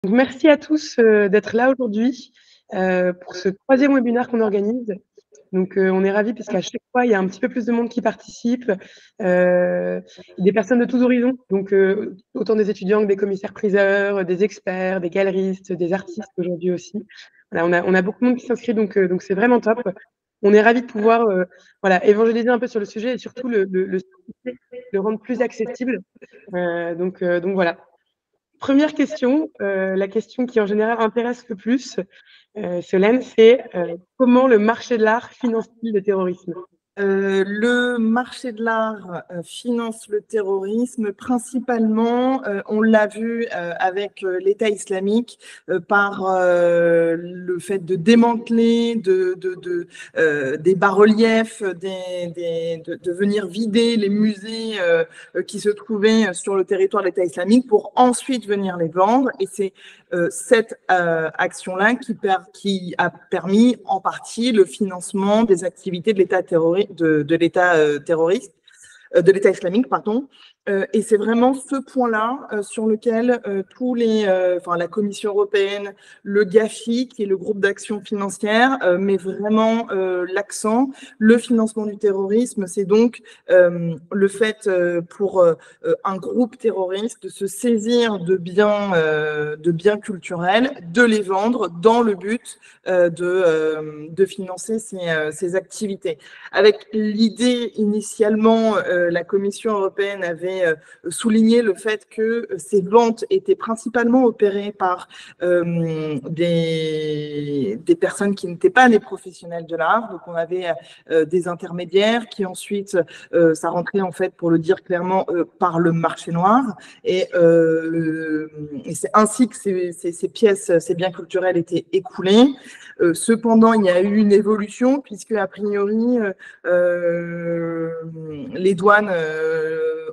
Donc, merci à tous d'être là aujourd'hui pour ce 3e webinaire qu'on organise. Donc, on est ravis parce qu'à chaque fois, il y a un petit peu plus de monde qui participe, des personnes de tous horizons, donc autant des étudiants que des commissaires-priseurs, des experts, des galeristes, des artistes aujourd'hui aussi. Voilà, on a beaucoup de monde qui s'inscrit, donc c'est vraiment top. On est ravis de pouvoir voilà, évangéliser un peu sur le sujet et surtout le rendre plus accessible. Donc voilà. Première question, la question qui en général intéresse le plus, Solène, c'est comment le marché de l'art finance-t-il le terrorisme? Le marché de l'art finance le terrorisme principalement, on l'a vu avec l'État islamique, par le fait de démanteler des bas-reliefs, de venir vider les musées qui se trouvaient sur le territoire de l'État islamique pour ensuite venir les vendre. Et c'est cette action-là qui a permis en partie le financement des activités de l'État terroriste, de l'État terroriste, de l'État islamique, pardon. Et c'est vraiment ce point-là sur lequel la Commission européenne, le GAFI, qui est le groupe d'action financière, met vraiment l'accent. Le financement du terrorisme, c'est donc le fait pour un groupe terroriste de se saisir de biens culturels, de les vendre dans le but de financer ces activités. Avec l'idée initialement, la Commission européenne avait souligné le fait que ces ventes étaient principalement opérées par des personnes qui n'étaient pas des professionnels de l'art. Donc on avait des intermédiaires qui ensuite, ça rentrait en fait, pour le dire clairement, par le marché noir. Et c'est ainsi que ces pièces, ces biens culturels étaient écoulés. Cependant, il y a eu une évolution puisque, a priori, les douanes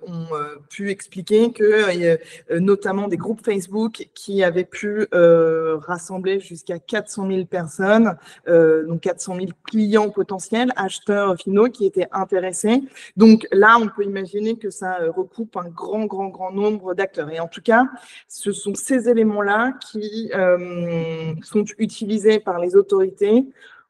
ont pu expliquer que, notamment des groupes Facebook qui avaient pu rassembler jusqu'à 400 000 personnes, donc 400 000 clients potentiels, acheteurs finaux qui étaient intéressés. Donc là, on peut imaginer que ça recoupe un grand nombre d'acteurs. Et en tout cas, ce sont ces éléments-là qui sont utilisés par les autorités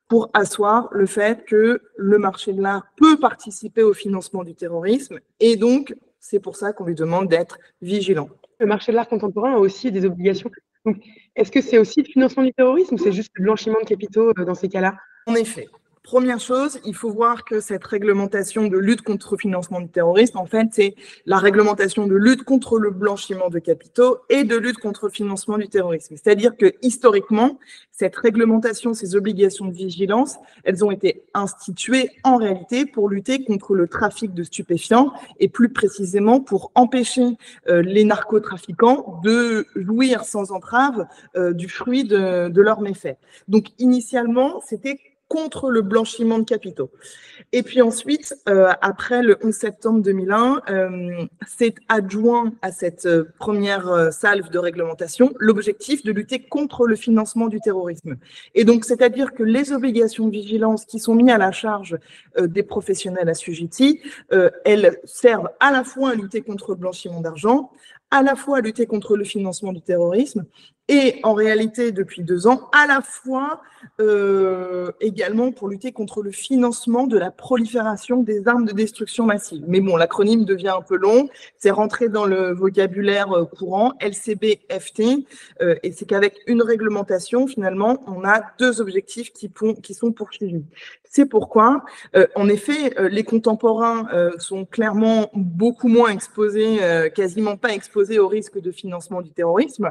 pour asseoir le fait que le marché de l'art peut participer au financement du terrorisme. Et donc, c'est pour ça qu'on lui demande d'être vigilant. Le marché de l'art contemporain a aussi des obligations. Donc, est-ce que c'est aussi le financement du terrorisme ou c'est juste le blanchiment de capitaux dans ces cas-là? En effet. Première chose, il faut voir que cette réglementation de lutte contre le financement du terrorisme, en fait, c'est la réglementation de lutte contre le blanchiment de capitaux et de lutte contre le financement du terrorisme. C'est-à-dire que, historiquement, cette réglementation, ces obligations de vigilance, elles ont été instituées en réalité pour lutter contre le trafic de stupéfiants et plus précisément pour empêcher les narcotrafiquants de jouir sans entrave du fruit de leurs méfaits. Donc, initialement, c'était contre le blanchiment de capitaux. Et puis ensuite, après le 11 septembre 2001, c'est adjoint à cette première salve de réglementation l'objectif de lutter contre le financement du terrorisme. Et donc, c'est-à-dire que les obligations de vigilance qui sont mises à la charge des professionnels assujettis, elles servent à la fois à lutter contre le blanchiment d'argent, à la fois à lutter contre le financement du terrorisme, et en réalité, depuis 2 ans, à la fois également pour lutter contre le financement de la prolifération des armes de destruction massive. Mais bon, l'acronyme devient un peu long, c'est rentré dans le vocabulaire courant, LCB-FT, et c'est qu'avec une réglementation, finalement, on a 2 objectifs qui sont poursuivis. C'est pourquoi, en effet, les contemporains sont clairement beaucoup moins exposés, quasiment pas exposés au risque de financement du terrorisme,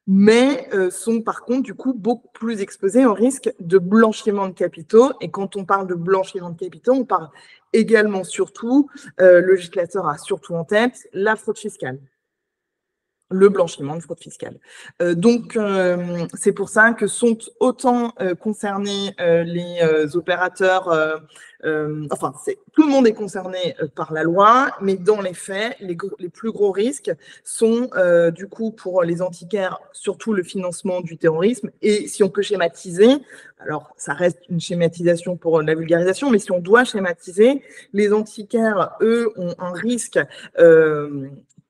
mais sont par contre du coup beaucoup plus exposés au risque de blanchiment de capitaux. Et quand on parle de blanchiment de capitaux, on parle également surtout, le législateur a surtout en tête la fraude fiscale. Le blanchiment de fraude fiscale. Donc, c'est pour ça que sont autant concernés les opérateurs, tout le monde est concerné par la loi, mais dans les faits, les plus gros risques sont du coup pour les antiquaires, surtout le financement du terrorisme. Et si on peut schématiser, alors ça reste une schématisation pour la vulgarisation, mais si on doit schématiser, les antiquaires, eux, ont un risque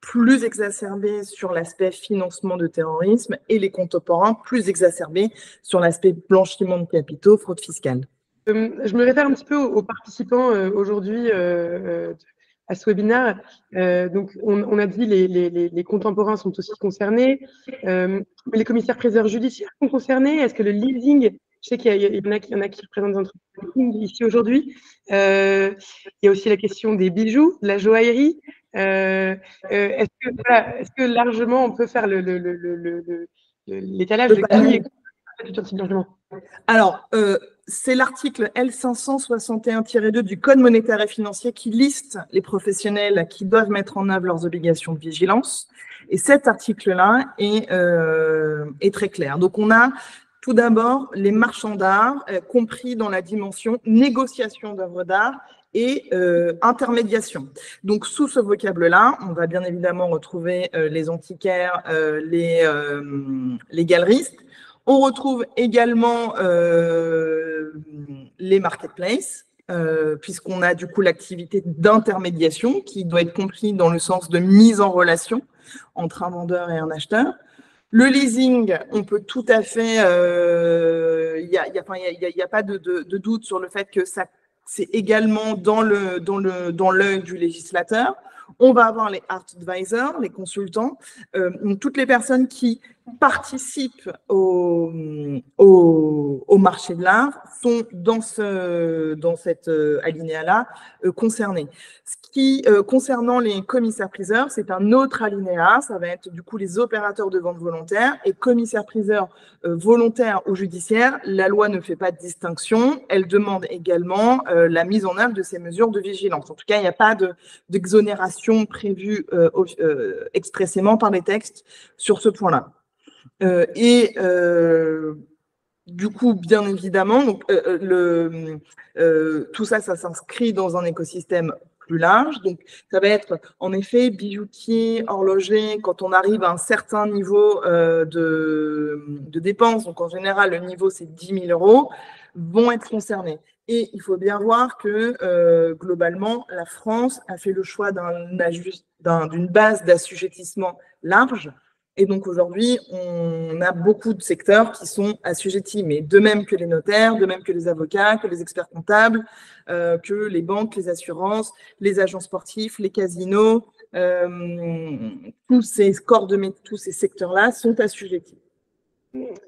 plus exacerbés sur l'aspect financement de terrorisme et les contemporains plus exacerbés sur l'aspect blanchiment de capitaux, fraude fiscale. Je me réfère un petit peu aux participants aujourd'hui à ce webinaire. Donc, on a dit les contemporains sont aussi concernés. Les commissaires-priseurs judiciaires sont concernés. Est-ce que le leasing, je sais qu'il y en a qui représentent des entreprises ici aujourd'hui. Il y a aussi la question des bijoux, de la joaillerie. Est-ce que largement on peut faire l'étalage de qui est du anti-blanchiment? Alors, c'est l'article L561-2 du Code monétaire et financier qui liste les professionnels qui doivent mettre en œuvre leurs obligations de vigilance. Et cet article-là est très clair. Donc, on a tout d'abord les marchands d'art, compris dans la dimension négociation d'œuvres d'art et intermédiation. Donc, sous ce vocable-là, on va bien évidemment retrouver les antiquaires, les galeristes. On retrouve également les marketplaces, puisqu'on a du coup l'activité d'intermédiation qui doit être compris dans le sens de mise en relation entre un vendeur et un acheteur. Le leasing, on peut tout à fait, il n'y a pas de doute sur le fait que ça, c'est également dans l'œil du législateur. On va avoir les art advisors, les consultants, toutes les personnes qui participent au marché de l'art sont dans cet alinéa-là concernés. Ce qui, concernant les commissaires-priseurs, c'est un autre alinéa, ça va être du coup les opérateurs de vente volontaire et commissaires-priseurs volontaires ou judiciaires. La loi ne fait pas de distinction, elle demande également la mise en œuvre de ces mesures de vigilance. En tout cas, il n'y a pas d'exonération prévue expressément par les textes sur ce point-là. Du coup, bien évidemment, donc, tout ça, ça s'inscrit dans un écosystème plus large. Donc, ça va être en effet bijoutier, horloger, quand on arrive à un certain niveau de dépenses, donc en général, le niveau c'est 10 000 €, vont être concernés. Et il faut bien voir que globalement, la France a fait le choix d'une base d'assujettissement large. Et donc aujourd'hui, on a beaucoup de secteurs qui sont assujettis, mais de même que les notaires, de même que les avocats, que les experts comptables, que les banques, les assurances, les agents sportifs, les casinos, tous ces corps de métier, tous ces secteurs-là sont assujettis.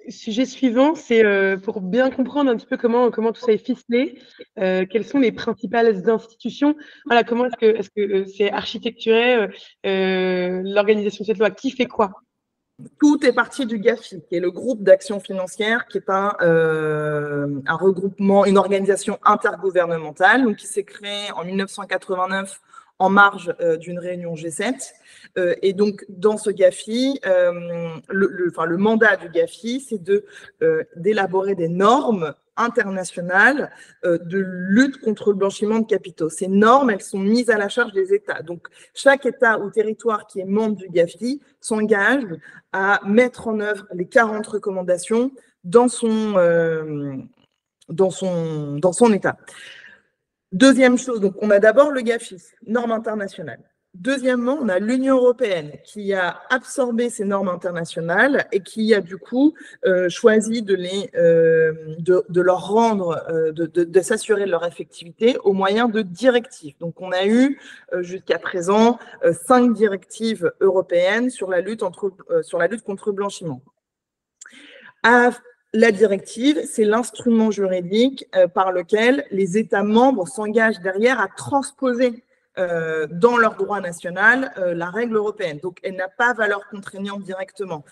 Sujet suivant, c'est pour bien comprendre un petit peu comment tout ça est ficelé, quelles sont les principales institutions, voilà, comment est-ce que c'est architecturé l'organisation de cette loi, qui fait quoi? Tout est parti du GAFI, qui est le groupe d'action financière, qui est un regroupement, une organisation intergouvernementale, donc qui s'est créée en 1989 en marge d'une réunion G7. Et donc, dans ce GAFI, le mandat du GAFI, c'est d'élaborer des normes internationales de lutte contre le blanchiment de capitaux. Ces normes, elles sont mises à la charge des États. Donc, chaque État ou territoire qui est membre du GAFI s'engage à mettre en œuvre les 40 recommandations dans son État. Deuxième chose, donc on a d'abord le GAFI, normes internationales. Deuxièmement, on a l'Union européenne qui a absorbé ces normes internationales et qui a du coup choisi de leur rendre, de s'assurer de leur effectivité au moyen de directives. Donc, on a eu jusqu'à présent 5 directives européennes sur la lutte contre le blanchiment. La directive, c'est l'instrument juridique par lequel les États membres s'engagent derrière à transposer dans leur droit national la règle européenne. Donc, elle n'a pas valeur contraignante directement.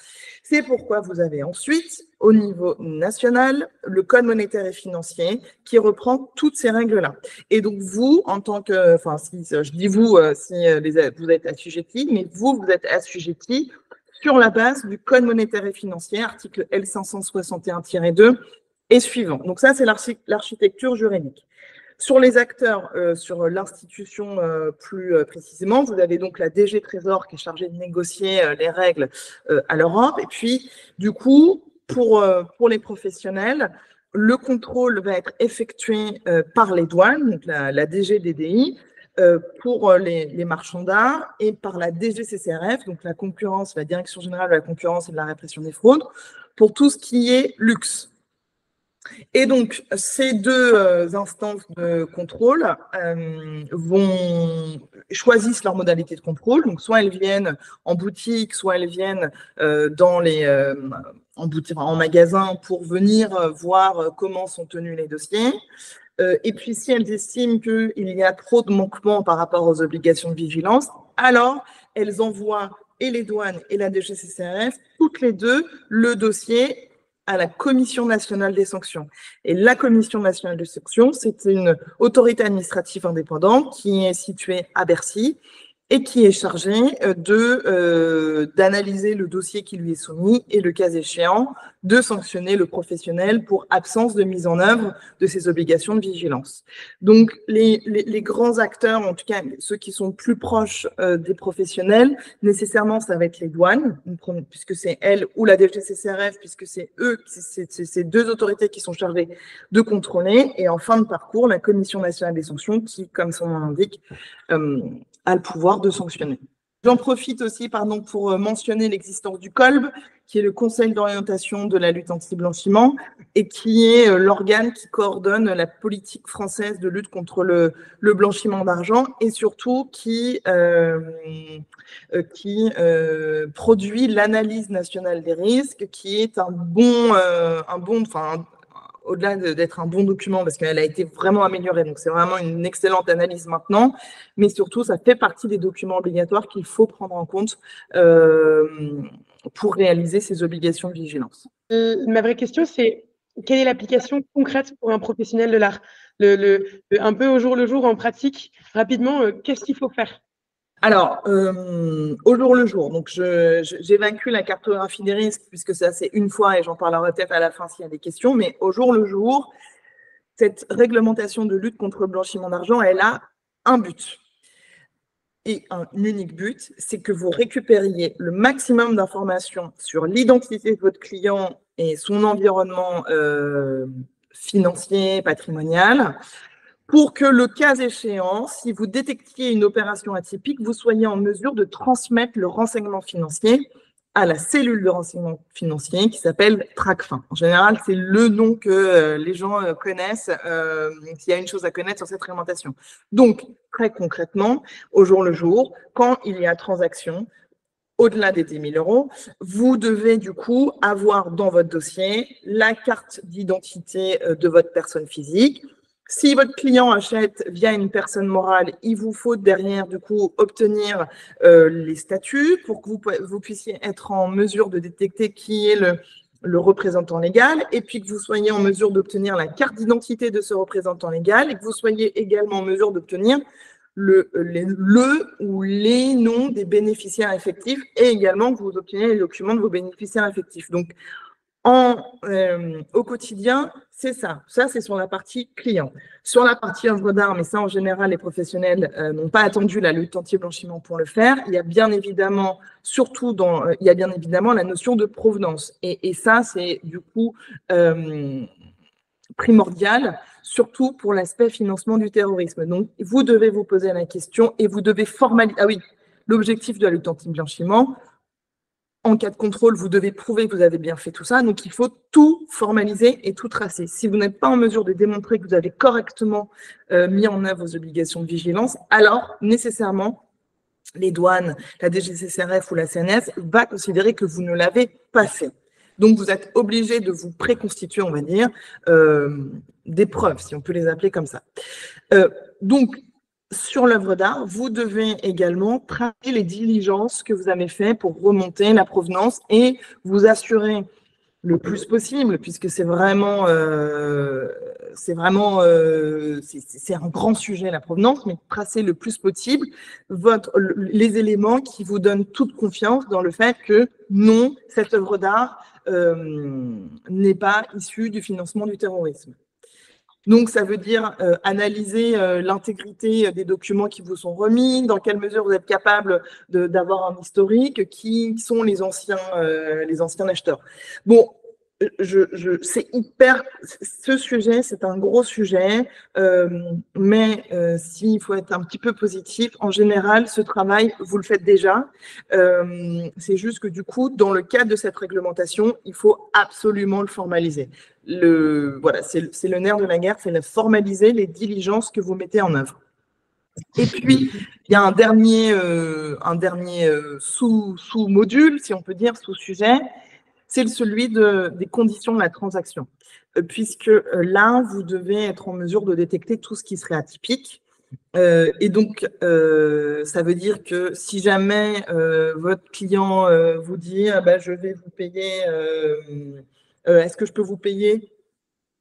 C'est pourquoi vous avez ensuite, au niveau national, le Code monétaire et financier qui reprend toutes ces règles-là. Et donc, vous, en tant que, enfin, si je dis vous, si vous êtes assujettis, mais vous êtes assujettis sur la base du Code monétaire et financier, article L561-2 et suivant. Donc ça, c'est l'architecture juridique. Sur les acteurs, sur l'institution plus précisément, vous avez donc la DG Trésor qui est chargée de négocier les règles à l'Europe. Et puis, du coup, pour les professionnels, le contrôle va être effectué par les douanes, donc la DGDDI, pour les marchands d'art et par la DGCCRF, donc la concurrence, la Direction générale de la concurrence et de la répression des fraudes, pour tout ce qui est luxe. Et donc, ces deux instances de contrôle choisissent leur modalité de contrôle. Donc, soit elles viennent en boutique, soit elles viennent en magasin pour venir voir comment sont tenus les dossiers. Et puis, si elles estiment qu'il y a trop de manquements par rapport aux obligations de vigilance, alors elles envoient et les douanes et la DGCCRF, toutes les deux, le dossier à la Commission nationale des sanctions. Et la Commission nationale des sanctions, c'est une autorité administrative indépendante qui est située à Bercy et qui est chargée d'analyser le dossier qui lui est soumis et, le cas échéant, de sanctionner le professionnel pour absence de mise en œuvre de ses obligations de vigilance. Donc, les grands acteurs, en tout cas ceux qui sont plus proches des professionnels, nécessairement, ça va être les douanes, puisque c'est elles, ou la DGCCRF, puisque c'est eux, c'est ces deux autorités qui sont chargées de contrôler, et en fin de parcours, la Commission nationale des sanctions qui, comme son nom l'indique, a le pouvoir de sanctionner. J'en profite aussi pour mentionner l'existence du COLB, qui est le Conseil d'orientation de la lutte anti-blanchiment et qui est l'organe qui coordonne la politique française de lutte contre le blanchiment d'argent et surtout qui produit l'analyse nationale des risques, qui est au-delà d'être un bon document, parce qu'elle a été vraiment améliorée, donc c'est vraiment une excellente analyse maintenant, mais surtout, ça fait partie des documents obligatoires qu'il faut prendre en compte pour réaliser ces obligations de vigilance. Ma vraie question, c'est quelle est l'application concrète pour un professionnel de l'art? Un peu au jour le jour, en pratique, rapidement, qu'est-ce qu'il faut faire? Alors, au jour le jour, donc j'ai vaincu la cartographie des risques, puisque ça c'est une fois, et j'en parlerai peut-être à la fin s'il y a des questions, mais au jour le jour, cette réglementation de lutte contre le blanchiment d'argent, elle a un but. Et un unique but, c'est que vous récupériez le maximum d'informations sur l'identité de votre client et son environnement financier, patrimonial, pour que, le cas échéant, si vous détectiez une opération atypique, vous soyez en mesure de transmettre le renseignement financier à la cellule de renseignement financier qui s'appelle Tracfin. En général, c'est le nom que les gens connaissent s'il y a une chose à connaître sur cette réglementation. Donc, très concrètement, au jour le jour, quand il y a transaction, au-delà des 10 000 euros, vous devez du coup avoir dans votre dossier la carte d'identité de votre personne physique. Si votre client achète via une personne morale, il vous faut derrière, du coup, obtenir les statuts pour que vous puissiez être en mesure de détecter qui est le représentant légal et puis que vous soyez en mesure d'obtenir la carte d'identité de ce représentant légal et que vous soyez également en mesure d'obtenir le ou les noms des bénéficiaires effectifs et également que vous obteniez les documents de vos bénéficiaires effectifs. Donc, au quotidien, c'est ça. Ça, c'est sur la partie client. Sur la partie œuvre d'art, mais ça, en général, les professionnels n'ont pas attendu la lutte anti-blanchiment pour le faire. Il y a bien évidemment, la notion de provenance. Et ça, c'est du coup primordial, surtout pour l'aspect financement du terrorisme. Donc, vous devez vous poser la question et vous devez formaliser. Ah oui, l'objectif de la lutte anti-blanchiment, en cas de contrôle, vous devez prouver que vous avez bien fait tout ça. Donc, il faut tout formaliser et tout tracer. Si vous n'êtes pas en mesure de démontrer que vous avez correctement mis en œuvre vos obligations de vigilance, alors, nécessairement, les douanes, la DGCCRF ou la CNS va considérer que vous ne l'avez pas fait. Donc, vous êtes obligé de vous préconstituer, on va dire, des preuves, si on peut les appeler comme ça. Donc, sur l'œuvre d'art, vous devez également tracer les diligences que vous avez faites pour remonter la provenance et vous assurer le plus possible, puisque c'est vraiment un grand sujet, la provenance, mais tracer le plus possible les éléments qui vous donnent toute confiance dans le fait que non, cette œuvre d'art n'est pas issue du financement du terrorisme. Donc, ça veut dire analyser l'intégrité des documents qui vous sont remis, dans quelle mesure vous êtes capable d'avoir un historique, qui sont les anciens acheteurs. Bon, c'est hyper, ce sujet, c'est un gros sujet, mais s'il faut être un petit peu positif, en général, ce travail, vous le faites déjà. C'est juste que du coup, dans le cadre de cette réglementation, il faut absolument le formaliser. Voilà, c'est le nerf de la guerre, c'est de formaliser les diligences que vous mettez en œuvre. Et puis, il y a un dernier sous-module, si on peut dire, sous-sujet, c'est celui des conditions de la transaction. Puisque là, vous devez être en mesure de détecter tout ce qui serait atypique. Et donc, ça veut dire que si jamais votre client vous dit ah ben, je vais vous payer, est-ce que je peux vous payer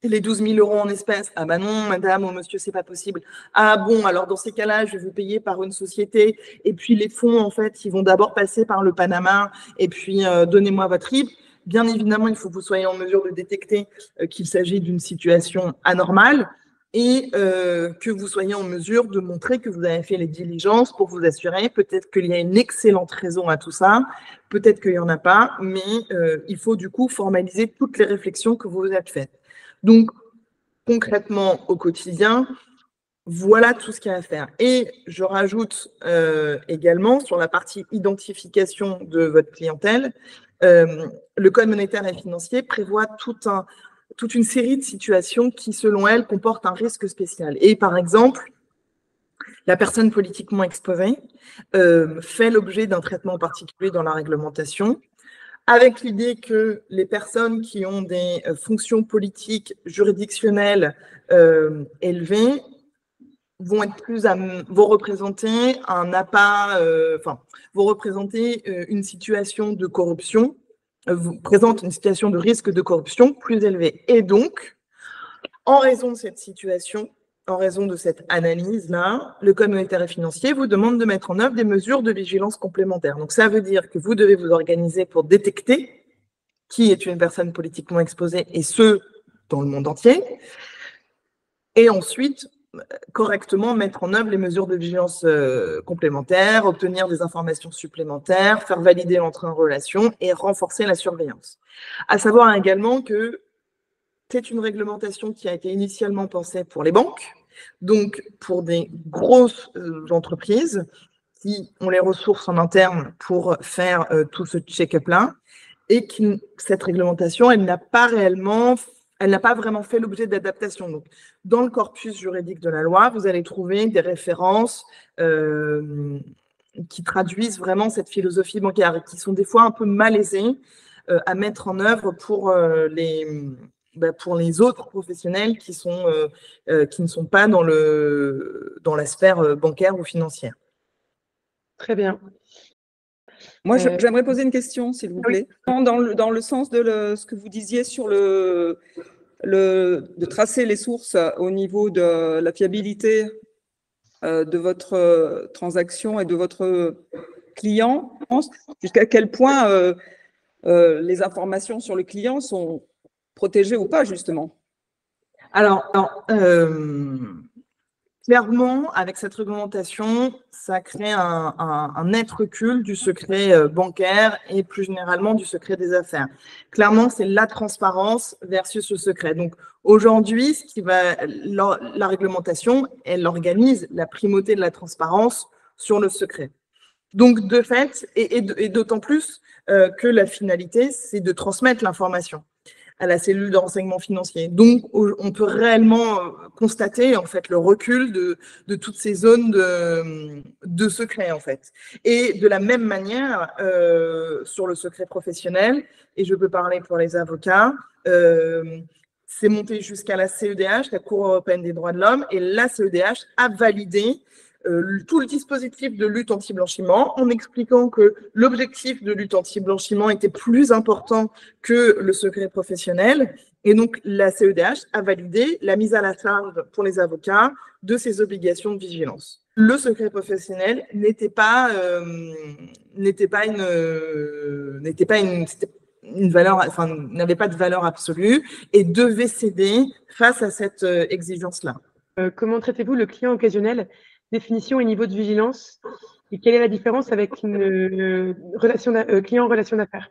les 12 000 € en espèces? Ah ben non, madame ou monsieur, c'est pas possible. Ah bon, alors dans ces cas-là, je vais vous payer par une société. Et puis les fonds, en fait, ils vont d'abord passer par le Panama. Et puis, donnez-moi votre RIB. Bien évidemment, il faut que vous soyez en mesure de détecter qu'il s'agit d'une situation anormale et que vous soyez en mesure de montrer que vous avez fait les diligences pour vous assurer. Peut-être qu'il y a une excellente raison à tout ça, peut-être qu'il n'y en a pas, mais il faut du coup formaliser toutes les réflexions que vous vous êtes faites. Donc, concrètement, au quotidien, voilà tout ce qu'il y a à faire. Et je rajoute également sur la partie identification de votre clientèle, le Code monétaire et financier prévoit toute une série de situations qui, selon elle, comportent un risque spécial. Et par exemple, la personne politiquement exposée fait l'objet d'un traitement particulier dans la réglementation, avec l'idée que les personnes qui ont des fonctions politiques juridictionnelles élevées vont représenter vont représenter une situation de corruption, présentent une situation de risque de corruption plus élevée. Et donc, en raison de cette situation, en raison de cette analyse-là, le Code monétaire et financier vous demande de mettre en œuvre des mesures de vigilance complémentaires. Donc, ça veut dire que vous devez vous organiser pour détecter qui est une personne politiquement exposée, et ce, dans le monde entier. Et ensuite, correctement mettre en œuvre les mesures de vigilance complémentaires, obtenir des informations supplémentaires, faire valider l'entrée en relation et renforcer la surveillance. À savoir également que c'est une réglementation qui a été initialement pensée pour les banques, donc pour des grosses entreprises qui ont les ressources en interne pour faire tout ce check-up-là, et cette réglementation, elle n'a pas vraiment fait l'objet d'adaptation. Donc, dans le corpus juridique de la loi, vous allez trouver des références qui traduisent vraiment cette philosophie bancaire et qui sont des fois un peu malaisées à mettre en œuvre pour les autres professionnels qui ne sont pas dans la sphère bancaire ou financière. Très bien. Moi, j'aimerais poser une question, s'il vous plaît. Oui. Dans le sens de ce que vous disiez sur de tracer les sources au niveau de la fiabilité de votre transaction et de votre client, jusqu'à quel point les informations sur le client sont protégées ou pas, justement? Alors clairement, avec cette réglementation, ça crée un net recul du secret bancaire et plus généralement du secret des affaires. Clairement, c'est la transparence versus le secret. Donc aujourd'hui, la réglementation, elle organise la primauté de la transparence sur le secret. Donc de fait, et d'autant plus que la finalité, c'est de transmettre l'information à la cellule de renseignement financier. Donc, on peut réellement constater en fait le recul de toutes ces zones de secret en fait. Et de la même manière, sur le secret professionnel, et je peux parler pour les avocats, c'est monté jusqu'à la CEDH, la Cour européenne des droits de l'homme, et la CEDH a validé tout le dispositif de lutte anti-blanchiment en expliquant que l'objectif de lutte anti-blanchiment était plus important que le secret professionnel. Et donc, la CEDH a validé la mise à la charge pour les avocats de ces obligations de vigilance. Le secret professionnel n'avait pas de valeur absolue et devait céder face à cette exigence-là. Comment traitez-vous le client occasionnel? Définition et niveau de vigilance, et quelle est la différence avec une client en relation d'affaires?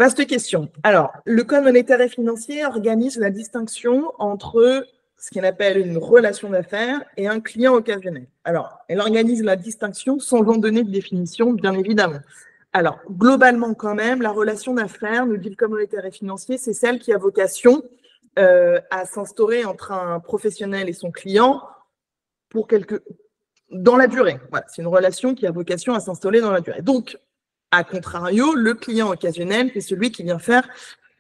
Vaste question. Alors, le Code monétaire et financier organise la distinction entre ce qu'on appelle une relation d'affaires et un client occasionnel. Alors, elle organise la distinction sans en donner de définition, bien évidemment. Alors, globalement, quand même, la relation d'affaires, nous dit le Code monétaire et financier, c'est celle qui a vocation à s'instaurer entre un professionnel et son client dans la durée. Voilà, c'est une relation qui a vocation à s'installer dans la durée. Donc, à contrario, le client occasionnel, c'est celui qui vient faire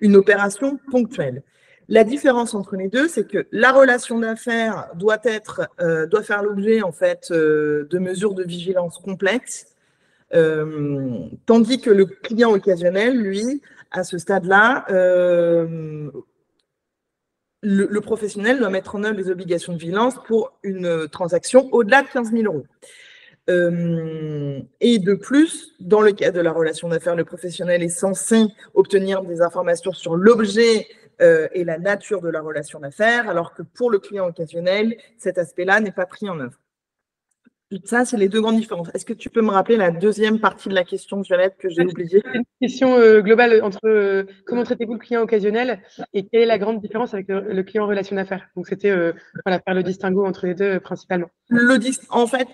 une opération ponctuelle. La différence entre les deux, c'est que la relation d'affaires doit faire l'objet en fait de mesures de vigilance complexes, tandis que le client occasionnel, lui, à ce stade-là, le professionnel doit mettre en œuvre les obligations de vigilance pour une transaction au-delà de 15 000 euros. Et de plus, dans le cas de la relation d'affaires, le professionnel est censé obtenir des informations sur l'objet et la nature de la relation d'affaires, alors que pour le client occasionnel, cet aspect-là n'est pas pris en œuvre. Ça, c'est les deux grandes différences. Est-ce que tu peux me rappeler la deuxième partie de la question, Violette, que j'ai oubliée? C'est une question globale entre comment traitez-vous le client occasionnel et quelle est la grande différence avec le client en relation d'affaires. Donc, c'était voilà, faire le distinguo entre les deux principalement. En fait,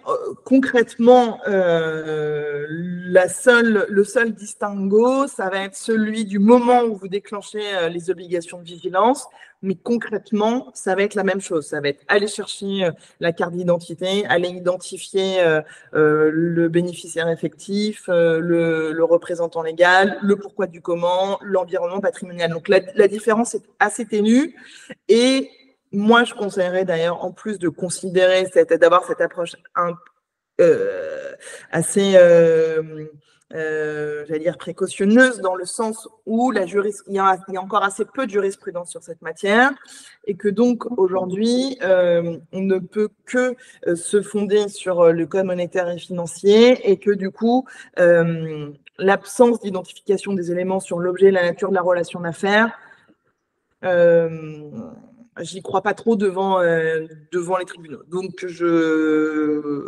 concrètement, le seul distinguo, ça va être celui du moment où vous déclenchez les obligations de vigilance, mais concrètement, ça va être la même chose. Ça va être aller chercher la carte d'identité, aller identifier le bénéficiaire effectif, le représentant légal, le pourquoi du comment, l'environnement patrimonial. Donc, la différence est assez ténue et moi, je conseillerais d'ailleurs, en plus de considérer d'avoir cette approche assez, j'allais dire, précautionneuse, dans le sens où il y a encore assez peu de jurisprudence sur cette matière, et que donc aujourd'hui, on ne peut que se fonder sur le Code monétaire et financier, et que du coup, l'absence d'identification des éléments sur l'objet et la nature de la relation d'affaires, j'y crois pas trop devant les tribunaux. Donc,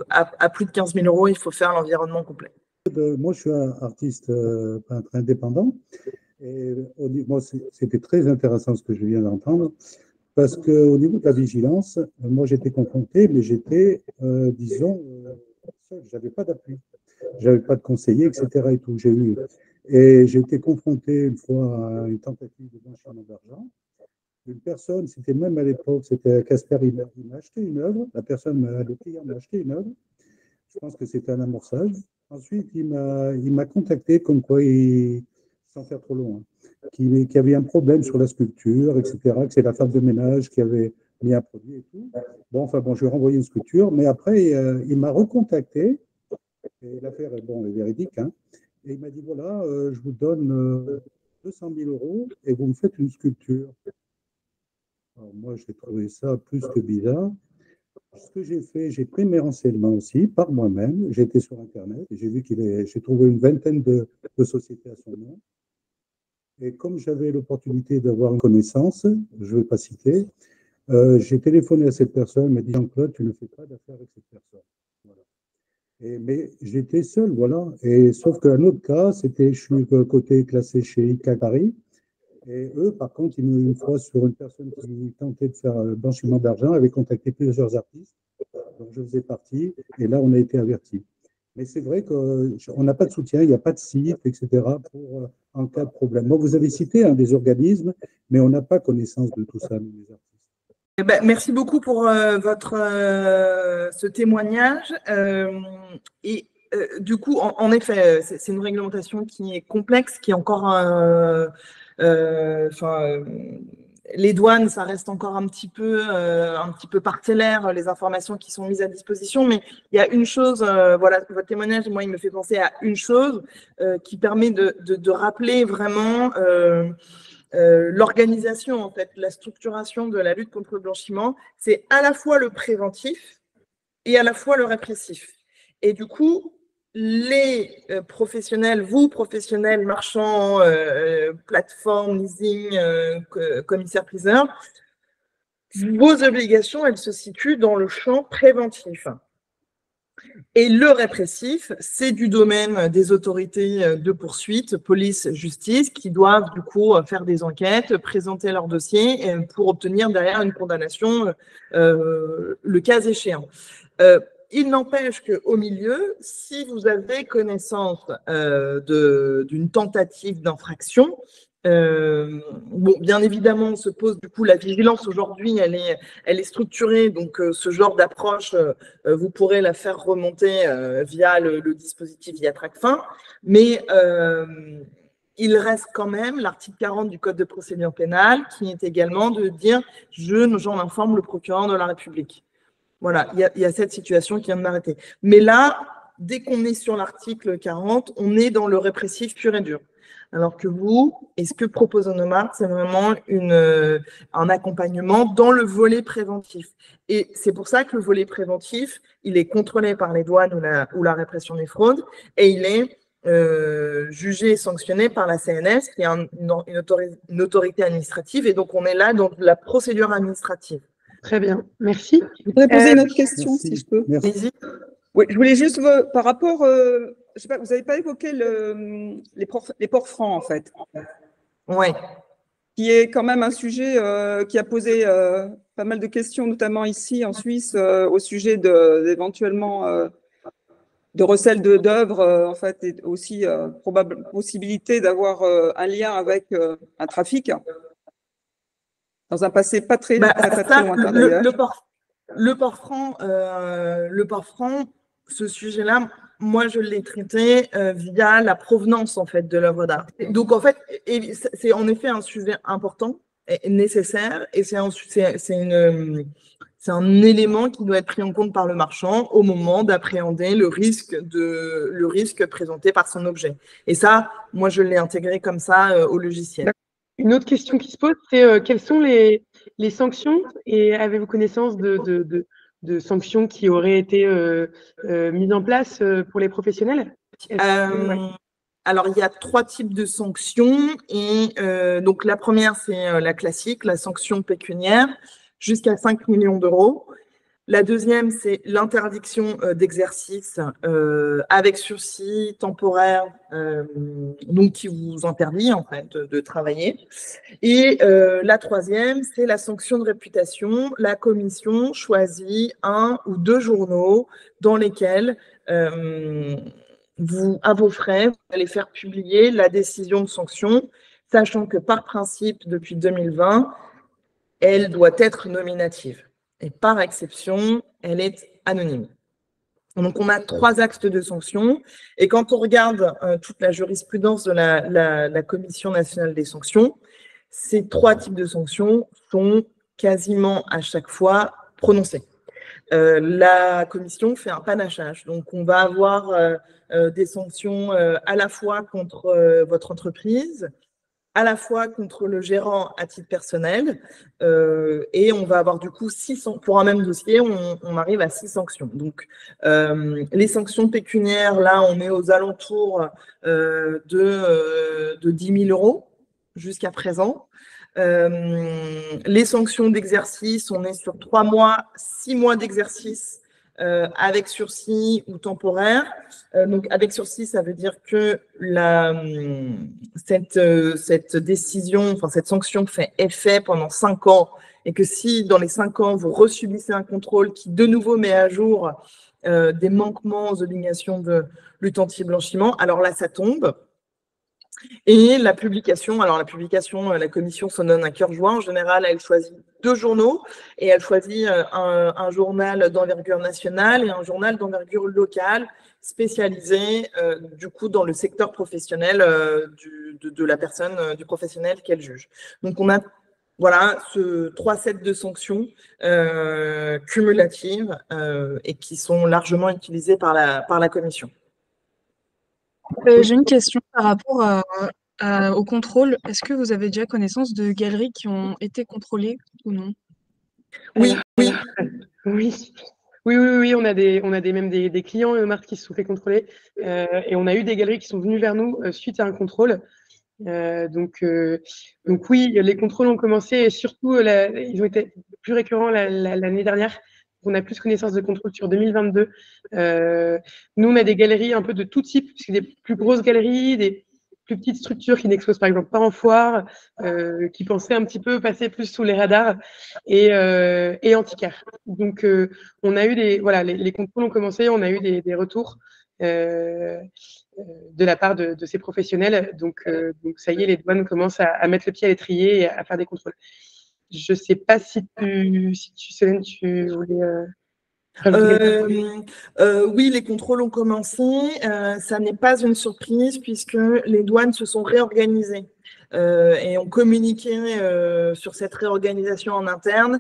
à plus de 15 000 euros, il faut faire l'environnement complet. Moi, je suis un artiste peintre indépendant. Et moi, c'était très intéressant ce que je viens d'entendre. Parce qu'au niveau de la vigilance, moi, j'étais confronté, mais j'étais, disons, seul. Je n'avais pas d'appui. Je n'avais pas de conseiller, etc. Et tout. Et j'ai été confronté une fois à une tentative de blanchiment d'argent. Une personne, c'était même à l'époque, c'était Casper, il m'a acheté une œuvre. Le client m'a acheté une œuvre. Je pense que c'était un amorçage. Ensuite, il m'a contacté comme quoi, sans faire trop long, qu'il y avait un problème sur la sculpture, etc., que c'est la femme de ménage qui avait mis un produit et tout. Bon, je lui ai renvoyé une sculpture, mais après, il m'a recontacté, et l'affaire est véridique, et il m'a dit, voilà, je vous donne 200 000 euros et vous me faites une sculpture. Alors moi, j'ai trouvé ça plus que bizarre. Ce que j'ai fait, j'ai pris mes renseignements aussi par moi-même. J'ai été sur Internet et j'ai vu j'ai trouvé une vingtaine de sociétés à son nom. Et comme j'avais l'opportunité d'avoir une connaissance, je ne vais pas citer, j'ai téléphoné à cette personne, elle m'a dit, Jean-Claude, tu ne fais pas d'affaires avec cette personne. Voilà. Mais j'étais seul, voilà. Et sauf qu'un autre cas, je suis côté classé chez ICA Paris. Et eux, par contre, une fois sur une personne qui tentait de faire blanchiment d'argent, avaient contacté plusieurs artistes. Donc, je faisais partie. Et là, on a été avertis. Mais c'est vrai qu'on n'a pas de soutien, il n'y a pas de site, etc. En cas de problème. Moi, vous avez cité des organismes, mais on n'a pas connaissance de tout ça, nous, les artistes. Merci beaucoup pour ce témoignage. Du coup, en effet, c'est une réglementation qui est complexe, qui est encore les douanes, ça reste encore un petit peu parcellaire, les informations qui sont mises à disposition, mais il y a une chose, voilà, votre témoignage, moi, il me fait penser à une chose qui permet de rappeler vraiment l'organisation, en fait, la structuration de la lutte contre le blanchiment. C'est à la fois le préventif et à la fois le répressif. Et du coup, les professionnels, vous, professionnels, marchands, plateformes, leasing, commissaires-priseurs, vos obligations, elles se situent dans le champ préventif. Et le répressif, c'est du domaine des autorités de poursuite, police, justice, qui doivent du coup faire des enquêtes, présenter leur dossier pour obtenir derrière une condamnation, le cas échéant. Il n'empêche qu'au milieu, si vous avez connaissance d'une tentative d'infraction, bon, bien évidemment, on se pose du coup la vigilance aujourd'hui, elle est structurée, donc ce genre d'approche, vous pourrez la faire remonter via le dispositif via Tracfin, mais il reste quand même l'article 40 du Code de procédure pénale qui est également de dire j'en informe le procureur de la République. Voilà, il y a cette situation qui vient de m'arrêter. Mais là, dès qu'on est sur l'article 40, on est dans le répressif pur et dur. Alors que vous, et ce que propose Onomart, c'est vraiment un accompagnement dans le volet préventif. Et c'est pour ça que le volet préventif, il est contrôlé par les douanes ou la répression des fraudes, et il est jugé et sanctionné par la CNS, qui est une autorité administrative, et donc on est là dans la procédure administrative. Très bien, merci. Je voudrais poser une autre question, Merci. si je peux. Vas-y. Oui, je voulais juste, par rapport, je sais pas, vous n'avez pas évoqué les ports francs, en fait, Ouais. qui est quand même un sujet qui a posé pas mal de questions, notamment ici en Suisse, au sujet d'éventuellement de recel d'œuvres, en fait, et aussi probable possibilité d'avoir un lien avec un trafic dans un passé pas très lointain d'ailleurs. Le port franc, ce sujet-là, moi je l'ai traité via la provenance en fait de l'œuvre d'art. Donc en fait, c'est en effet un sujet important et nécessaire, et c'est un élément qui doit être pris en compte par le marchand au moment d'appréhender le risque présenté par son objet. Et ça, moi je l'ai intégré comme ça au logiciel. Une autre question qui se pose, c'est quelles sont les sanctions, et avez-vous connaissance de sanctions qui auraient été mises en place pour les professionnels? Alors, il y a 3 types de sanctions. Et donc, la première, c'est la classique, la sanction pécuniaire, jusqu'à 5 millions d'euros. La deuxième, c'est l'interdiction d'exercice avec sursis temporaire, donc qui vous interdit en fait de travailler. Et la troisième, c'est la sanction de réputation. La commission choisit 1 ou 2 journaux dans lesquels à vos frais, vous allez faire publier la décision de sanction, sachant que par principe, depuis 2020, elle doit être nominative. Et par exception, elle est anonyme. Donc, on a 3 axes de sanctions. Et quand on regarde toute la jurisprudence de la Commission nationale des sanctions, ces 3 types de sanctions sont quasiment à chaque fois prononcés. La Commission fait un panachage. Donc, on va avoir des sanctions à la fois contre votre entreprise, à la fois contre le gérant à titre personnel, et on va avoir du coup 600, pour un même dossier, on arrive à 6 sanctions. Donc, les sanctions pécuniaires, là, on est aux alentours de 10 000 euros jusqu'à présent. Les sanctions d'exercice, on est sur 3 mois, 6 mois d'exercice avec sursis ou temporaire. Donc, avec sursis, ça veut dire que cette décision, enfin cette sanction fait effet pendant 5 ans, et que si dans les 5 ans, vous resubissez un contrôle qui de nouveau met à jour des manquements aux obligations de lutte anti-blanchiment, alors là, ça tombe. Et la publication, la commission s'en donne un cœur joie. En général, elle choisit 2 journaux, et elle choisit un journal d'envergure nationale et un journal d'envergure locale spécialisé du coup dans le secteur professionnel de la personne, du professionnel qu'elle juge. Donc on a voilà 3 sets de sanctions cumulatives et qui sont largement utilisées par la commission. J'ai une question par rapport au contrôle. Est-ce que vous avez déjà connaissance de galeries qui ont été contrôlées ou non? Oui. Oui, on a même des clients Onomart qui se sont fait contrôler, et on a eu des galeries qui sont venues vers nous suite à un contrôle. Donc oui, les contrôles ont commencé, et surtout ils ont été plus récurrents l'année dernière, on a plus connaissance de contrôle sur 2022. Nous, on a des galeries un peu de tout type, puisque des plus grosses galeries, des plus petites structures qui n'exposent par exemple pas en foire, qui pensaient un petit peu passer plus sous les radars, et Antiquaire. Donc, on a eu les contrôles ont commencé, on a eu des retours de la part de ces professionnels. Donc, ça y est, les douanes commencent à mettre le pied à l'étrier et à faire des contrôles. Je ne sais pas si Solène, tu voulais rajouter quelque chose. Oui, les contrôles ont commencé. Ça n'est pas une surprise puisque les douanes se sont réorganisées et ont communiqué sur cette réorganisation en interne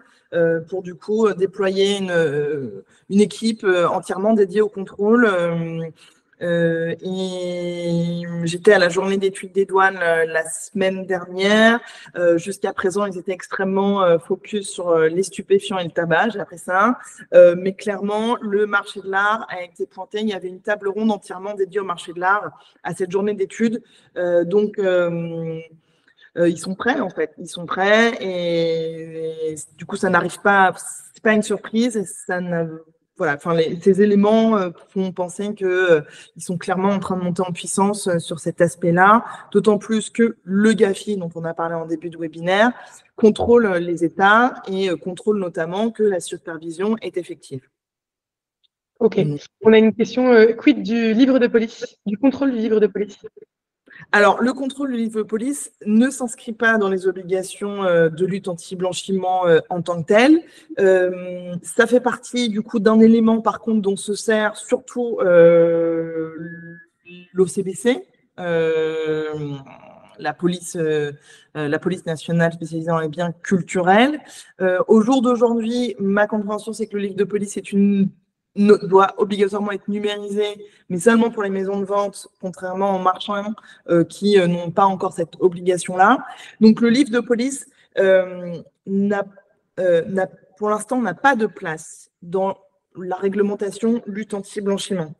pour du coup déployer une équipe entièrement dédiée au contrôle. Et j'étais à la journée d'études des douanes la semaine dernière. Jusqu'à présent, ils étaient extrêmement focus sur les stupéfiants et le tabac, j'ai appris ça. Mais clairement, le marché de l'art a été pointé. Il y avait une table ronde entièrement dédiée au marché de l'art à cette journée d'études. Donc, ils sont prêts, en fait. Ils sont prêts et du coup, ça n'arrive pas. C'est pas une surprise et ça n'a voilà, enfin, ces éléments font penser qu'ils sont clairement en train de monter en puissance sur cet aspect-là, d'autant plus que le GAFI, dont on a parlé en début de webinaire, contrôle les États et contrôle notamment que la supervision est effective. Ok. On a une question, quid du livre de police, du contrôle du livre de police? Alors, le contrôle du livre de police ne s'inscrit pas dans les obligations de lutte anti-blanchiment en tant que tel. Ça fait partie du coup d'un élément par contre dont se sert surtout l'OCBC, la police nationale spécialisée dans les biens culturels. Au jour d'aujourd'hui, ma compréhension, c'est que le livre de police doit obligatoirement être numérisé, mais seulement pour les maisons de vente, contrairement aux marchands qui n'ont pas encore cette obligation-là. Donc, le livre de police, pour l'instant, n'a pas de place dans la réglementation lutte anti-blanchiment.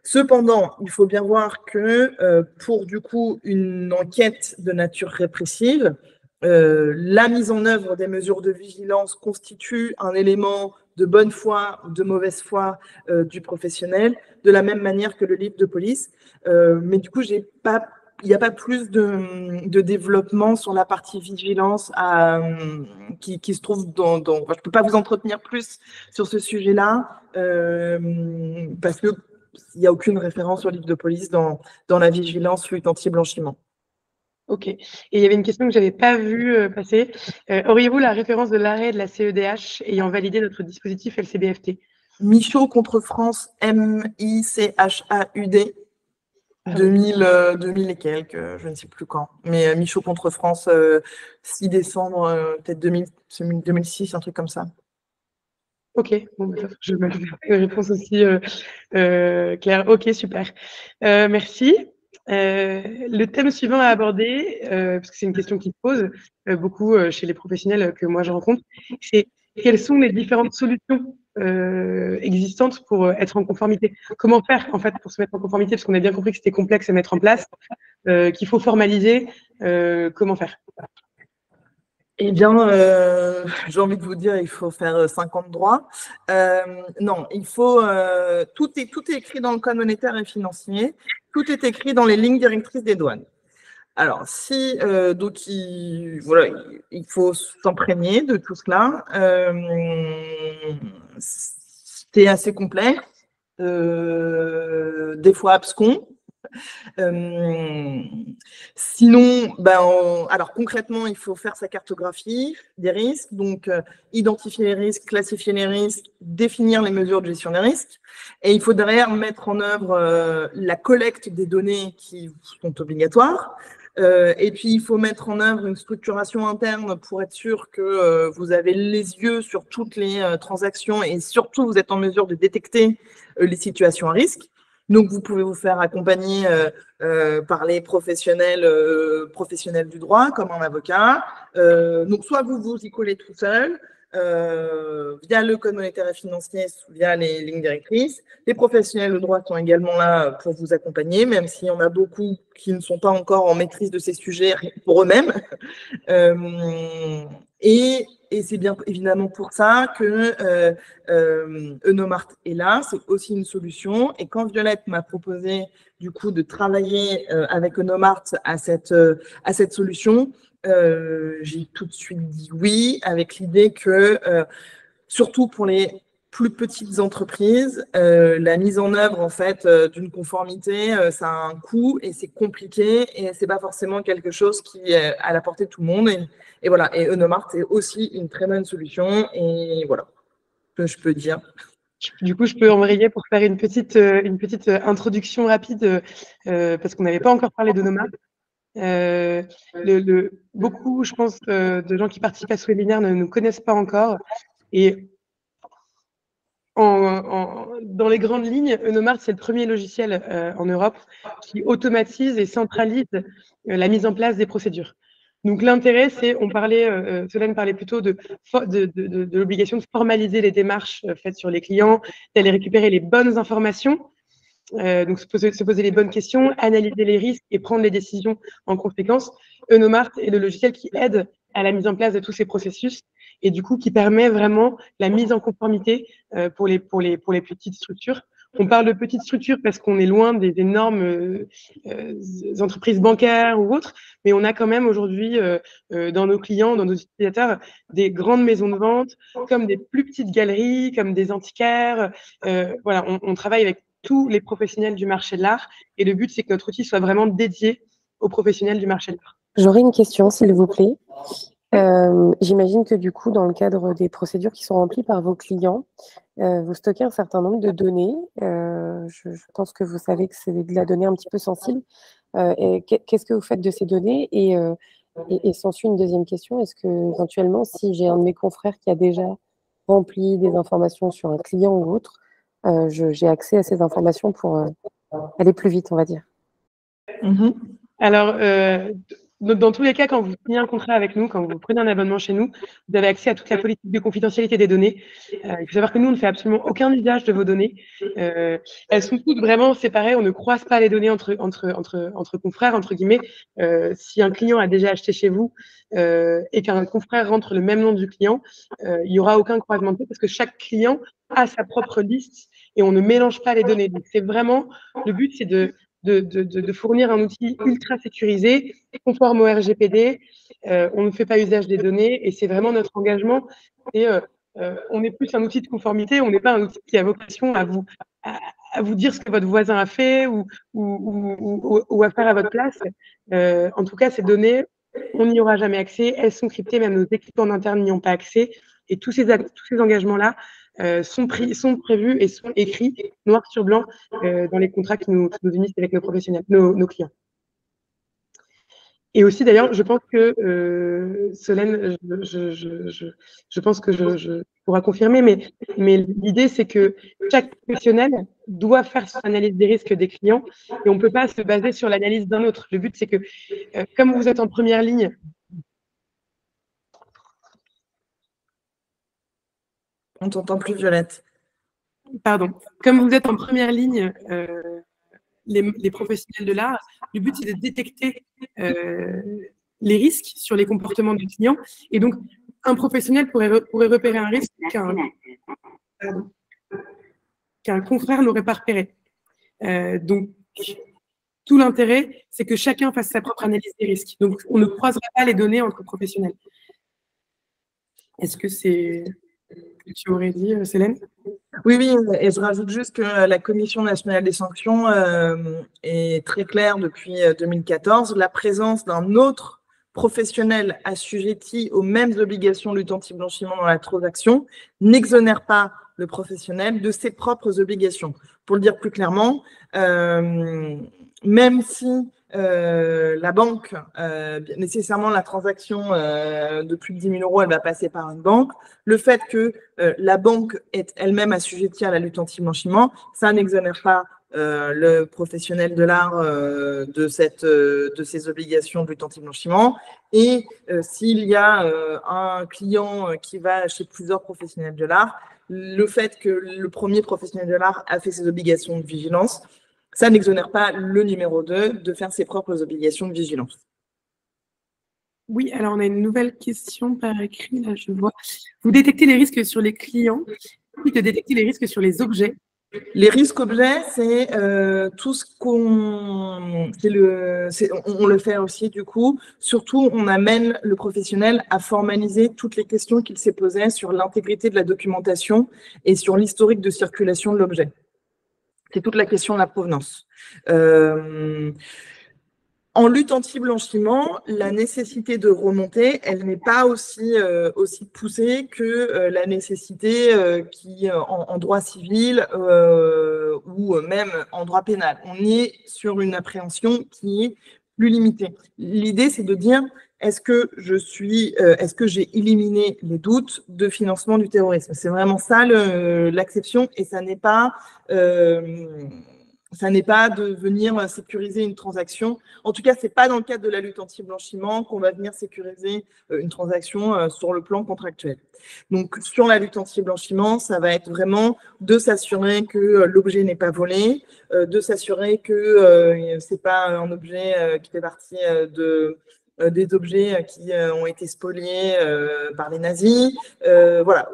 Cependant, il faut bien voir que pour, du coup, une enquête de nature répressive, la mise en œuvre des mesures de vigilance constitue un élément de bonne foi ou de mauvaise foi du professionnel, de la même manière que le livre de police. Mais du coup, il n'y a pas plus de développement sur la partie vigilance qui se trouve dans je ne peux pas vous entretenir plus sur ce sujet-là parce qu'il n'y a aucune référence au livre de police dans la vigilance lutte anti-blanchiment. Ok. Et il y avait une question que je n'avais pas vue passer. Auriez-vous la référence de l'arrêt de la CEDH ayant validé notre dispositif LCBFT? Michaud contre France, MICHAUD, 2000 et quelques, je ne sais plus quand. Mais Michaud contre France, 6 décembre, peut-être 2006, un truc comme ça. Ok, bon, je vais mettre une réponse aussi claire. Ok, super. Merci. Le thème suivant à aborder, parce que c'est une question qui se pose beaucoup chez les professionnels que moi je rencontre, c'est quelles sont les différentes solutions existantes pour être en conformité? Comment faire en fait pour se mettre en conformité? Parce qu'on a bien compris que c'était complexe à mettre en place, qu'il faut formaliser. Comment faire? Eh bien, j'ai envie de vous dire, il faut faire 50 droits. Non, il faut. Tout est écrit dans le code monétaire et financier. Tout est écrit dans les lignes directrices des douanes. Alors, donc, il faut s'imprégner de tout cela. C'est assez complexe, des fois abscons. Sinon, alors concrètement, il faut faire sa cartographie des risques, donc identifier les risques, classifier les risques, définir les mesures de gestion des risques, et il faut derrière mettre en œuvre la collecte des données qui sont obligatoires. Et puis, il faut mettre en œuvre une structuration interne pour être sûr que vous avez les yeux sur toutes les transactions et surtout, vous êtes en mesure de détecter les situations à risque. Donc, vous pouvez vous faire accompagner par les professionnels du droit, comme un avocat. Donc, soit vous y collez tout seul, via le code monétaire et financier, via les lignes directrices. Les professionnels de droit sont également là pour vous accompagner, même s'il y en a beaucoup qui ne sont pas encore en maîtrise de ces sujets pour eux-mêmes. Et c'est bien évidemment pour ça que Eunomart est là, c'est aussi une solution. Et quand Violette m'a proposé du coup de travailler avec Eunomart à cette solution, j'ai tout de suite dit oui, avec l'idée que surtout pour les plus petites entreprises, la mise en œuvre en fait d'une conformité, ça a un coût et c'est compliqué et c'est pas forcément quelque chose qui est à la portée de tout le monde. Et voilà. Et Eunomart est aussi une très bonne solution. Et voilà ce que je peux dire. Du coup, je peux embrayer pour faire une petite introduction rapide parce qu'on n'avait pas encore parlé d'Eunomart. Beaucoup, je pense, de gens qui participent à ce webinaire ne nous connaissent pas encore. Et dans les grandes lignes, Eunomart, c'est le premier logiciel en Europe qui automatise et centralise la mise en place des procédures. Donc l'intérêt, c'est, Solène parlait plutôt de l'obligation de formaliser les démarches faites sur les clients, d'aller récupérer les bonnes informations, donc se poser les bonnes questions, analyser les risques et prendre les décisions en conséquence. Eunomart est le logiciel qui aide à la mise en place de tous ces processus et du coup qui permet vraiment la mise en conformité pour les petites structures. On parle de petites structures parce qu'on est loin des énormes entreprises bancaires ou autres, mais on a quand même aujourd'hui dans nos clients, dans nos utilisateurs, des grandes maisons de vente, comme des plus petites galeries, comme des antiquaires. Voilà, on travaille avec tous les professionnels du marché de l'art et le but, c'est que notre outil soit vraiment dédié aux professionnels du marché de l'art. J'aurais une question, s'il vous plaît. J'imagine que du coup, dans le cadre des procédures qui sont remplies par vos clients, vous stockez un certain nombre de données. Je pense que vous savez que c'est de la donnée un petit peu sensible. Qu'est-ce que vous faites de ces données? Et s'ensuit une deuxième question. Est-ce que éventuellement, si j'ai un de mes confrères qui a déjà rempli des informations sur un client ou autre, j'ai accès à ces informations pour aller plus vite, on va dire? Alors, dans tous les cas, quand vous signez un contrat avec nous, quand vous prenez un abonnement chez nous, vous avez accès à toute la politique de confidentialité des données. Il faut savoir que nous, on ne fait absolument aucun usage de vos données. Elles sont toutes vraiment séparées. On ne croise pas les données entre confrères, entre guillemets. Si un client a déjà acheté chez vous et qu'un confrère rentre le même nom du client, il n'y aura aucun croisement de données parce que chaque client a sa propre liste et on ne mélange pas les données. Donc, c'est vraiment, le but, c'est de fournir un outil ultra sécurisé, conforme au RGPD. On ne fait pas usage des données et c'est vraiment notre engagement. Et on est plus un outil de conformité, on n'est pas un outil qui a vocation à vous dire ce que votre voisin a fait ou à faire à votre place. En tout cas, ces données, on n'y aura jamais accès. Elles sont cryptées, même nos équipes en interne n'y ont pas accès. Et tous ces engagements-là sont prévus et sont écrits noir sur blanc dans les contrats qui nous unissent avec nos professionnels, nos clients. Et aussi, d'ailleurs, je pense que Solène, je pense que je pourra confirmer, mais l'idée, c'est que chaque professionnel doit faire son analyse des risques des clients et on ne peut pas se baser sur l'analyse d'un autre. Le but, c'est que comme vous êtes en première ligne, on t'entend plus, Violette. Pardon. Comme vous êtes en première ligne, les professionnels de l'art, le but, c'est de détecter les risques sur les comportements du client. Et donc, un professionnel pourrait repérer un risque qu'un confrère n'aurait pas repéré. Donc, tout l'intérêt, c'est que chacun fasse sa propre analyse des risques. Donc, on ne croisera pas les données entre professionnels. Est-ce que c'est ce que tu aurais dit, Célène? Oui, et je rajoute juste que la Commission nationale des sanctions est très claire depuis 2014. La présence d'un autre professionnel assujetti aux mêmes obligations de lutte anti-blanchiment dans la transaction n'exonère pas le professionnel de ses propres obligations. Pour le dire plus clairement, même si la banque, nécessairement la transaction de plus de 10 000 €, elle va passer par une banque. Le fait que la banque est elle-même assujettie à la lutte anti-blanchiment, ça n'exonère pas le professionnel de l'art de ses obligations de lutte anti-blanchiment. Et s'il y a un client qui va chez plusieurs professionnels de l'art, le fait que le premier professionnel de l'art a fait ses obligations de vigilance, ça n'exonère pas le numéro 2 de faire ses propres obligations de vigilance. Oui, alors on a une nouvelle question par écrit, là je vois. Vous détectez les risques sur les clients, puis de détecter les risques sur les objets. Les risques objets, c'est tout ce on le fait aussi du coup. Surtout, on amène le professionnel à formaliser toutes les questions qu'il s'est posées sur l'intégrité de la documentation et sur l'historique de circulation de l'objet. C'est toute la question de la provenance. En lutte anti-blanchiment, la nécessité de remonter, elle n'est pas aussi poussée que la nécessité qui, en droit civil ou même en droit pénal. On est sur une appréhension qui est plus limitée. L'idée, c'est de dire, est-ce que j'ai éliminé les doutes de financement du terrorisme? C'est vraiment ça l'acception, et ça n'est pas de venir sécuriser une transaction. En tout cas, ce n'est pas dans le cadre de la lutte anti-blanchiment qu'on va venir sécuriser une transaction sur le plan contractuel. Donc, sur la lutte anti-blanchiment, ça va être vraiment de s'assurer que l'objet n'est pas volé, de s'assurer que ce n'est pas un objet qui fait partie des objets qui ont été spoliés par les nazis, voilà,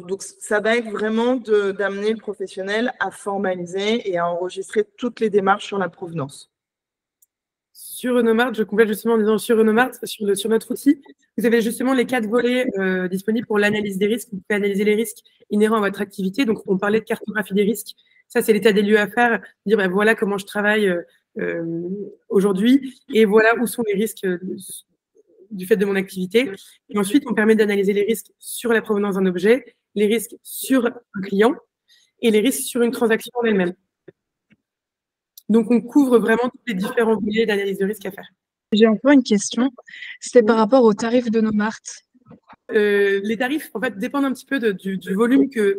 donc, ça va être vraiment d'amener le professionnel à formaliser et à enregistrer toutes les démarches sur la provenance. Sur Renomart, je complète justement en disant sur Renomart, sur notre outil, vous avez justement les 4 volets disponibles pour l'analyse des risques. Vous pouvez analyser les risques inhérents à votre activité. Donc, on parlait de cartographie des risques. Ça, c'est l'état des lieux à faire. Dire, ben, voilà comment je travaille aujourd'hui et voilà où sont les risques du fait de mon activité. Et ensuite, on permet d'analyser les risques sur la provenance d'un objet, les risques sur un client et les risques sur une transaction en elle-même. Donc, on couvre vraiment tous les différents volets d'analyse de risque à faire. J'ai encore une question. C'était par rapport aux tarifs de Nomart. Les tarifs, en fait, dépendent un petit peu du volume que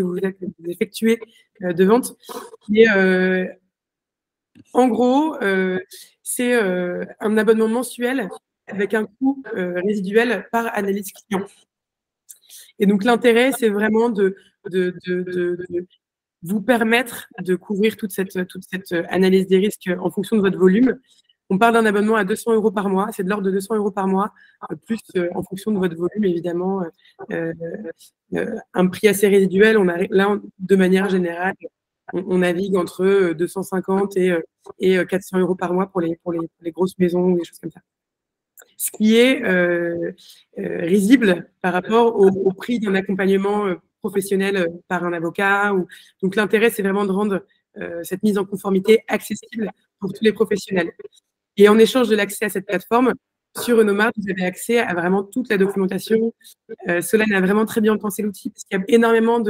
vous effectuez de vente. Et en gros, c'est un abonnement mensuel avec un coût résiduel par analyse client. Et donc, l'intérêt, c'est vraiment de vous permettre de couvrir toute cette analyse des risques en fonction de votre volume. On parle d'un abonnement à 200 € par mois. C'est de l'ordre de 200 € par mois, plus en fonction de votre volume, évidemment. Un prix assez résiduel. Là, de manière générale, on navigue entre 250 et 400 € par mois pour les grosses maisons ou des choses comme ça. Ce qui est risible par rapport au prix d'un accompagnement professionnel par un avocat. Donc, l'intérêt, c'est vraiment de rendre cette mise en conformité accessible pour tous les professionnels. Et en échange de l'accès à cette plateforme, sur Renomart, vous avez accès à vraiment toute la documentation. Solène a vraiment très bien pensé l'outil parce qu'il y a énormément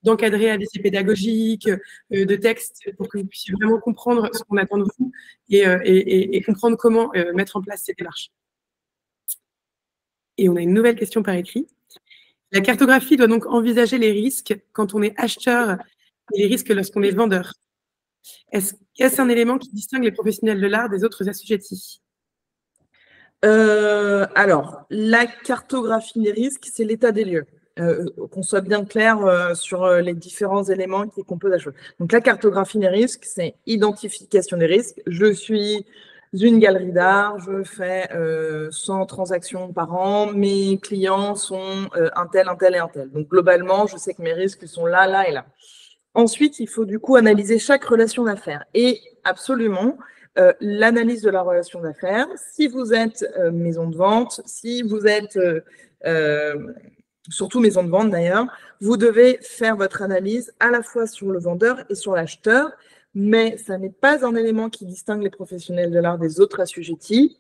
d'encadrés avis pédagogiques, de textes pour que vous puissiez vraiment comprendre ce qu'on attend de vous et comprendre comment mettre en place ces démarches. Et on a une nouvelle question par écrit. La cartographie doit donc envisager les risques quand on est acheteur et les risques lorsqu'on est vendeur. Est-ce un élément qui distingue les professionnels de l'art des autres assujettis? Alors, la cartographie des risques, c'est l'état des lieux. Qu'on soit bien clair sur les différents éléments qui composent la chose. Donc, la cartographie des risques, c'est identification des risques. Je suis une galerie d'art, je fais 100 transactions par an, mes clients sont un tel et un tel. Donc, globalement, je sais que mes risques sont là, là et là. Ensuite, il faut du coup analyser chaque relation d'affaires. Et absolument, l'analyse de la relation d'affaires, si vous êtes maison de vente, si vous êtes surtout maison de vente d'ailleurs, vous devez faire votre analyse à la fois sur le vendeur et sur l'acheteur, mais ça n'est pas un élément qui distingue les professionnels de l'art des autres assujettis.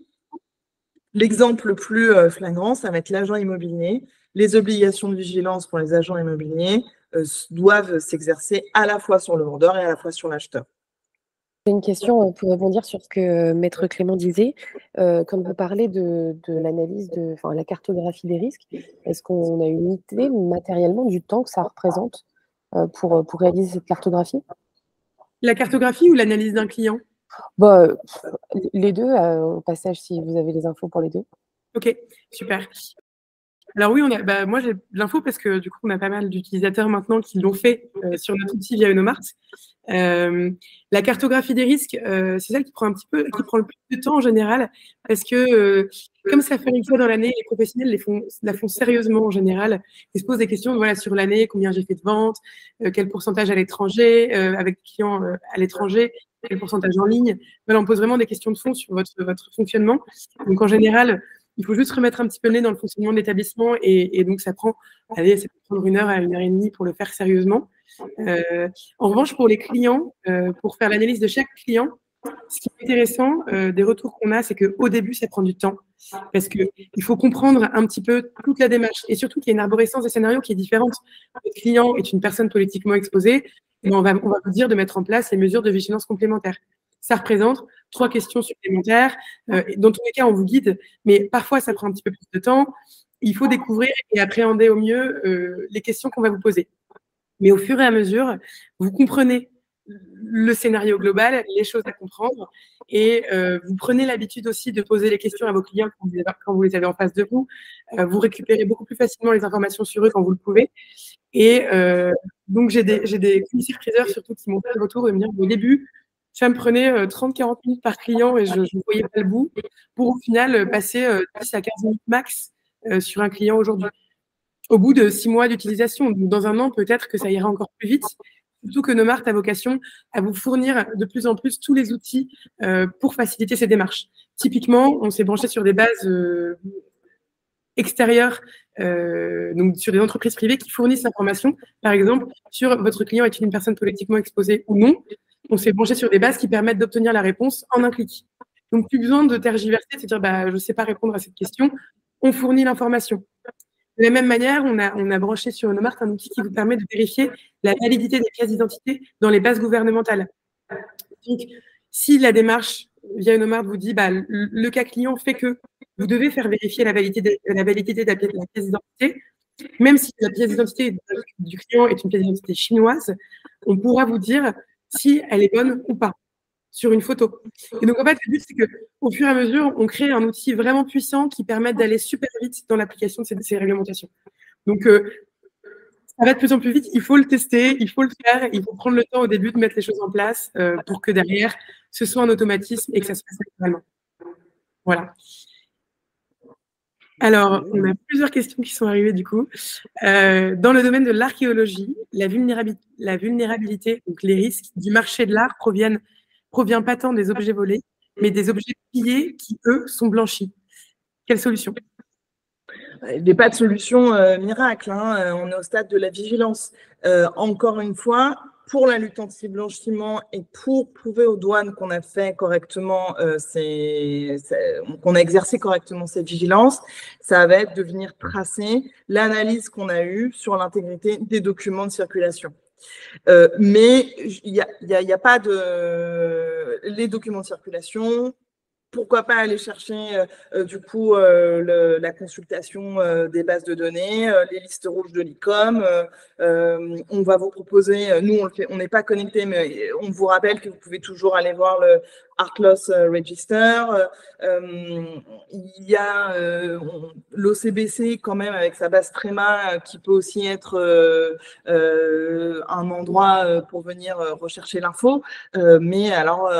L'exemple le plus flagrant, ça va être l'agent immobilier. Les obligations de vigilance pour les agents immobiliers doivent s'exercer à la fois sur le vendeur et à la fois sur l'acheteur. J'ai une question pour rebondir sur ce que Maître Clément disait. Quand vous parlez de l'analyse, la cartographie des risques, est-ce qu'on a une idée matériellement du temps que ça représente pour réaliser cette cartographie? La cartographie ou l'analyse d'un client? Les deux, au passage, si vous avez les infos pour les deux. Ok, super. Alors oui, moi j'ai de l'info parce que du coup on a pas mal d'utilisateurs maintenant qui l'ont fait sur notre outil via Unomart. La cartographie des risques, c'est celle qui prend le plus de temps en général parce que comme ça fait une fois dans l'année, les professionnels la font sérieusement en général. Ils se posent des questions voilà, sur l'année, combien j'ai fait de ventes, quel pourcentage à l'étranger, avec des clients à l'étranger, quel pourcentage en ligne. Voilà, on pose vraiment des questions de fond sur votre fonctionnement. Donc en général, il faut juste remettre un petit peu le nez dans le fonctionnement de l'établissement et donc ça peut prendre 1 heure à 1 heure et demie pour le faire sérieusement. En revanche, pour les clients, pour faire l'analyse de chaque client, ce qui est intéressant des retours qu'on a, c'est qu'au début, ça prend du temps parce qu'il faut comprendre un petit peu toute la démarche et surtout qu'il y a une arborescence des scénarios qui est différente. Le client est une personne politiquement exposée et on va vous dire de mettre en place les mesures de vigilance complémentaires. Ça représente 3 questions supplémentaires. Dans tous les cas, on vous guide, mais parfois, ça prend un petit peu plus de temps. Il faut découvrir et appréhender au mieux les questions qu'on va vous poser. Mais au fur et à mesure, vous comprenez le scénario global, les choses à comprendre, et vous prenez l'habitude aussi de poser les questions à vos clients quand vous les avez en face de vous. Vous récupérez beaucoup plus facilement les informations sur eux quand vous le pouvez. Et donc, j'ai des commissaires-priseurs surtout qui m'ont fait le retour et me dire au début, ça me prenait 30-40 minutes par client et je ne voyais pas le bout pour au final passer 10 à 15 minutes max sur un client aujourd'hui. Au bout de 6 mois d'utilisation, dans 1 an, peut-être que ça ira encore plus vite. Surtout que Nomart a vocation à vous fournir de plus en plus tous les outils pour faciliter ces démarches. Typiquement, on s'est branché sur des bases extérieures, donc sur des entreprises privées qui fournissent l'information. Par exemple, sur votre client est-il une personne politiquement exposée ou non. On s'est branché sur des bases qui permettent d'obtenir la réponse en un clic. Donc, plus besoin de tergiverser, de se dire je ne sais pas répondre à cette question. On fournit l'information. De la même manière, on a branché sur Nomart un outil qui vous permet de vérifier la validité des pièces d'identité dans les bases gouvernementales. Donc, si la démarche via Nomart vous dit le cas client fait que vous devez faire vérifier la validité de la pièce d'identité, même si la pièce d'identité du client est une pièce d'identité chinoise, on pourra vous dire si elle est bonne ou pas sur une photo. Et donc, en fait, le but, c'est qu'au fur et à mesure, on crée un outil vraiment puissant qui permette d'aller super vite dans l'application de ces réglementations. Donc, ça va de plus en plus vite. Il faut le tester, il faut le faire, il faut prendre le temps au début de mettre les choses en place pour que derrière, ce soit un automatisme et que ça se passe naturellement. Voilà. Alors, on a plusieurs questions qui sont arrivées du coup. Dans le domaine de l'archéologie, la vulnérabilité, donc les risques du marché de l'art provient pas tant des objets volés, mais des objets pillés qui, eux, sont blanchis. Quelle solution? Il n'y a pas de solution miracle, hein. On est au stade de la vigilance. Encore une fois, pour la lutte anti-blanchiment et pour prouver aux douanes qu'on a fait correctement, qu'on a exercé correctement cette vigilance, ça va être de venir tracer l'analyse qu'on a eue sur l'intégrité des documents de circulation. Mais il y a pas de… Les documents de circulation, pourquoi pas aller chercher du coup la consultation des bases de données, les listes rouges de l'ICOM. On va vous proposer, nous on n'est pas connecté, mais on vous rappelle que vous pouvez toujours aller voir le Art Loss Register. Il y a l'OCBC quand même avec sa base Trema qui peut aussi être un endroit pour venir rechercher l'info. Mais alors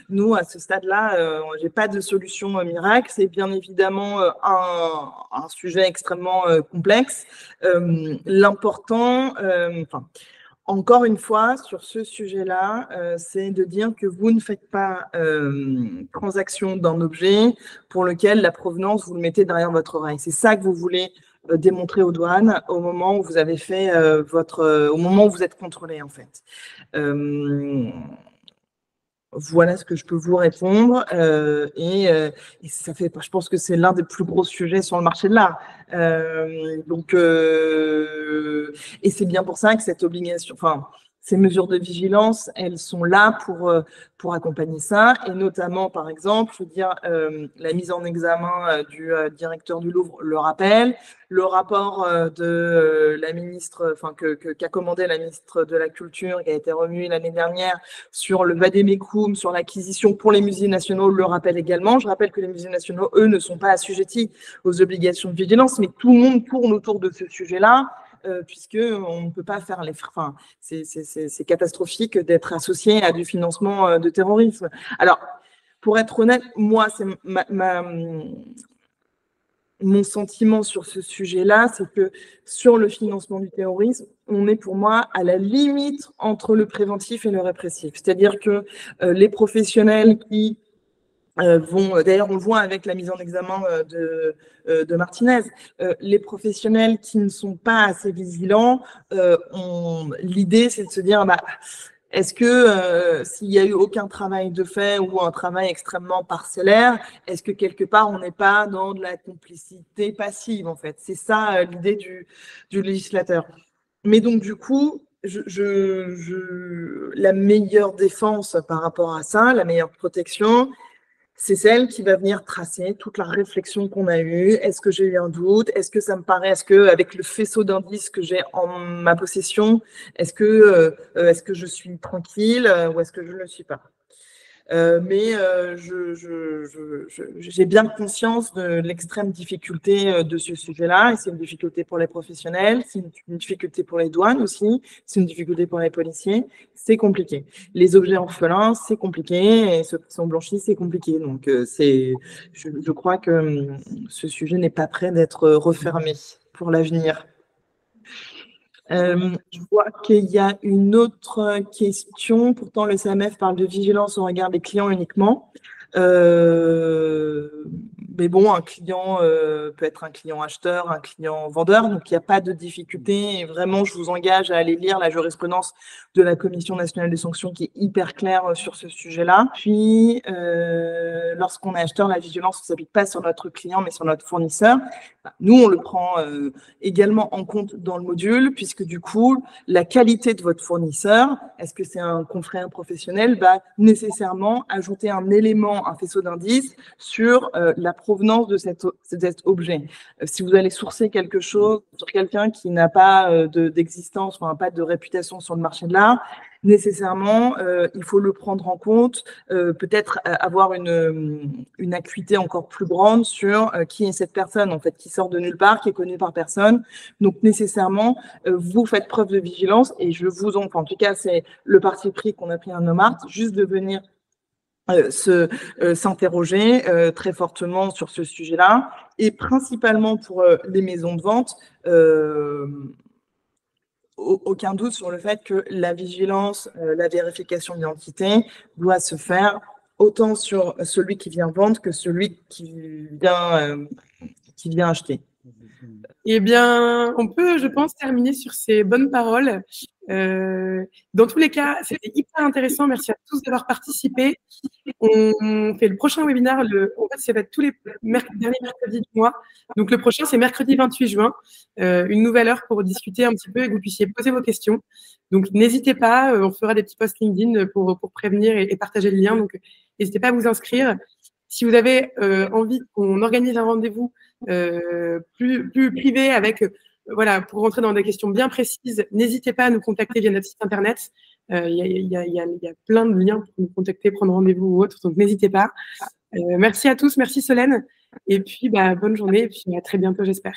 nous à ce stade-là, j'ai pas de solution miracle. C'est bien évidemment un sujet extrêmement complexe. L'important, encore une fois, sur ce sujet-là, c'est de dire que vous ne faites pas transaction d'un objet pour lequel la provenance, vous le mettez derrière votre oreille. C'est ça que vous voulez démontrer aux douanes au moment où vous avez fait au moment où vous êtes contrôlé, en fait. Voilà ce que je peux vous répondre. Et ça fait, je pense que c'est l'un des plus gros sujets sur le marché de l'art. Et c'est bien pour ça que cette obligation, ces mesures de vigilance, elles sont là pour accompagner ça, et notamment, par exemple, je veux dire, la mise en examen du directeur du Louvre le rappelle, le rapport de la ministre, enfin qu'a commandé la ministre de la Culture, qui a été remis l'année dernière sur le vade-mecum, sur l'acquisition pour les musées nationaux, le rappelle également. Je rappelle que les musées nationaux, eux, ne sont pas assujettis aux obligations de vigilance, mais tout le monde tourne autour de ce sujet-là. Puisqu'on ne peut pas faire les... Enfin, c'est catastrophique d'être associé à du financement de terrorisme. Alors, pour être honnête, moi, c'est mon sentiment sur ce sujet-là, c'est que sur le financement du terrorisme, on est pour moi à la limite entre le préventif et le répressif. C'est-à-dire que les professionnels qui d'ailleurs, on le voit avec la mise en examen de Martinez, les professionnels qui ne sont pas assez vigilants, l'idée, c'est de se dire, est-ce que s'il n'y a eu aucun travail de fait ou un travail extrêmement parcellaire, est-ce que quelque part, on n'est pas dans de la complicité passive, en fait? C'est ça l'idée du législateur. Mais donc, du coup, la meilleure défense par rapport à ça, la meilleure protection, c'est celle qui va venir tracer toute la réflexion qu'on a eue. Est-ce que j'ai eu un doute? Est-ce que ça me paraît? Est-ce que, avec le faisceau d'indices que j'ai en ma possession, est-ce que je suis tranquille ou est-ce que je ne le suis pas? Mais j'ai bien conscience de l'extrême difficulté de ce sujet-là. Et c'est une difficulté pour les professionnels, c'est une difficulté pour les douanes aussi, c'est une difficulté pour les policiers. C'est compliqué. Les objets orphelins, c'est compliqué. Et ceux qui sont blanchis, c'est compliqué. Donc, je crois que ce sujet n'est pas prêt d'être refermé pour l'avenir. Je vois qu'il y a une autre question. Pourtant, le CMF parle de vigilance au regard des clients uniquement. Mais bon, un client peut être un client acheteur, un client vendeur, donc il n'y a pas de difficulté. Et vraiment, je vous engage à aller lire la jurisprudence de la Commission nationale des sanctions qui est hyper claire sur ce sujet-là. Puis, lorsqu'on est acheteur, la vigilance ne s'applique pas sur notre client, mais sur notre fournisseur. Nous, on le prend également en compte dans le module, puisque du coup, la qualité de votre fournisseur, est-ce que c'est un confrère professionnel, va nécessairement ajouter un élément, un faisceau d'indices sur la provenance de cet objet. Si vous allez sourcer quelque chose sur quelqu'un qui n'a pas d'existence, enfin pas de réputation sur le marché de l'art, nécessairement, il faut le prendre en compte, peut-être avoir une acuité encore plus grande sur qui est cette personne, en fait, qui sort de nulle part, qui est connue par personne. Donc, nécessairement, vous faites preuve de vigilance et je vous en tout cas, c'est le parti pris qu'on a pris à Nomart, juste de venir s'interroger très fortement sur ce sujet-là, et principalement pour les maisons de vente, aucun doute sur le fait que la vigilance, la vérification d'identité doit se faire autant sur celui qui vient vendre que celui qui vient acheter. Eh bien, on peut, je pense, terminer sur ces bonnes paroles. Dans tous les cas, c'était hyper intéressant. Merci à tous d'avoir participé. On fait le prochain webinaire, en fait, ça va être tous les derniers mercredis du mois. Donc, le prochain, c'est mercredi 28 juin, une nouvelle heure pour discuter un petit peu et que vous puissiez poser vos questions. Donc, n'hésitez pas, on fera des petits posts LinkedIn pour prévenir et partager le lien. Donc, n'hésitez pas à vous inscrire. Si vous avez envie qu'on organise un rendez-vous plus privé avec, voilà, pour rentrer dans des questions bien précises, n'hésitez pas à nous contacter via notre site internet. Il y a plein de liens pour nous contacter, prendre rendez-vous ou autre, donc n'hésitez pas. Merci à tous, merci Solène, et puis bonne journée, et puis à très bientôt, j'espère.